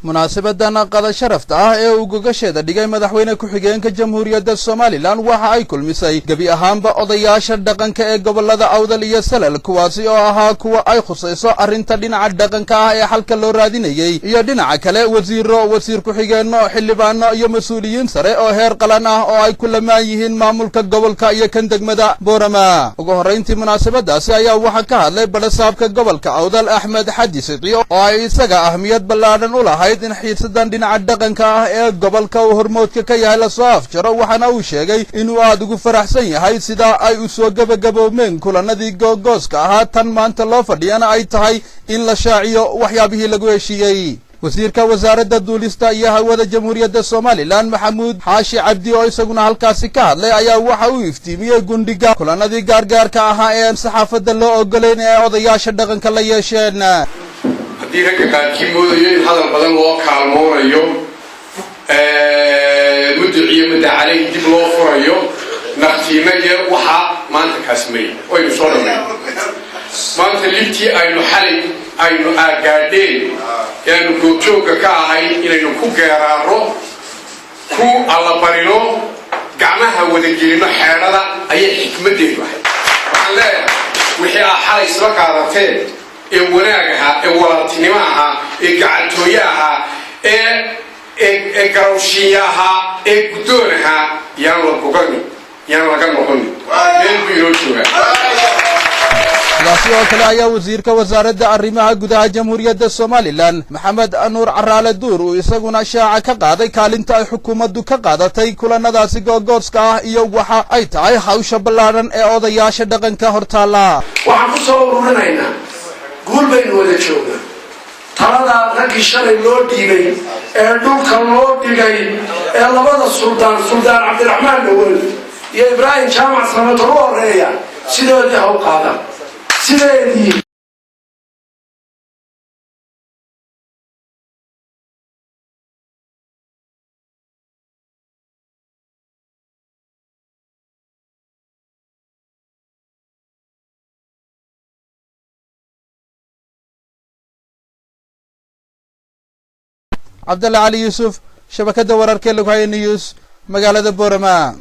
munaasabadana qada sharafta ah ee uu gogasheeda dhigay madaxweyne ku-xigeenka jamhuuriyadda Soomaaliland waxa ay kulmisay gabi ahaanba odayaasha dhaqanka ee gobolada Awdal iyo Salal kuwaasi oo ahaa kuwa ay khusayso arrinta dhinaca dhaqanka ah ee xalka loo raadinayay iyo dhinaca kale wasiir ku-xigeenno xildhibaano iyo mas'uuliyiin sare oo heer qalan ah oo ay ku lamaan yihiin maamulka gobolka iyo kan degmada Boorama ugu horeyntii munaasabadaasi ayaa waxa ka hadlay barasaabka gobolka Awdal Axmed Xadi Sidi oo ay isaga ahmiyad ballaaran u lahayd in xiisadan dhinaca dhaqanka ah ee gobolka uu hormoodka ka yahay la soo afjaro waxaana uu sheegay inuu aad ugu faraxsan yahay sida ay u soo gabagaboomeen kulanadii googooska ahaa tan maanta loo fadhiyana ay tahay in la shaaciyo waxyaabihii lagu heshiiyey wasiirka wasaaradda duulista iyo hawada jamhuuriyadda Soomaaliland Maxamuud Xaashi Cabdi oo isaguna halkaasi ka hadlay ayaa waxa uu iftiimiyay gundhiga kulanadii gaargaarka ahaa ee saxaafadda loo ogoleyn ee odayaasha dhaqanka la yeesheen haddii ragga qaarkii moodayo in hadal badan loo kaalmoonayo muddaciyo mudacalay dib loo furayo naftiina iyo waxaa maanta kaasmay waynu soo dhammayn maanta libtii aynu xalay aynu aagaadheen yaanu goobjoogga ka ahay inaynu ku geeraarno ku allabarino gacmaha wadagelino xeedhada ayay xikmaddeedu ahay waxaan leeyahay wixii aa xalay isla qaadateen ee wanaag ahaa ee walaaltinimo ahaa ee gacantooye ahaa ee garawshiinya ahaa ee guddoon ahaa yaan la boganin yaan laga noqonin meel buu inoo joogaa sidoo kale ayaa wasiirka wasaaradda arrimaha gudaha jamhuuriyadda Soomaaliland Maxamed Nuur Caraale Duur uu isaguna shaaca ka qaaday kaalinta ay xukuumaddu ka qaadatay kulanadaasi googooska ah iyo waxa ay tahay hawsha ballaaran ee odayaasha dhaqanka hortaala waxaan ku soo ururinaynaa guul baynu wada joognaa talada raggii shalay loo dhiibay ee dhulka loo dhigay ee labada suldaan Cabdiraxmaan Dhawal iyo Ibraahim Jaamac Samatar u horeeya sidoodii ha u qaadaan sideedii Abdalla Ali Yusuf shabakada wararka lagu hayo news magaalada Boorama.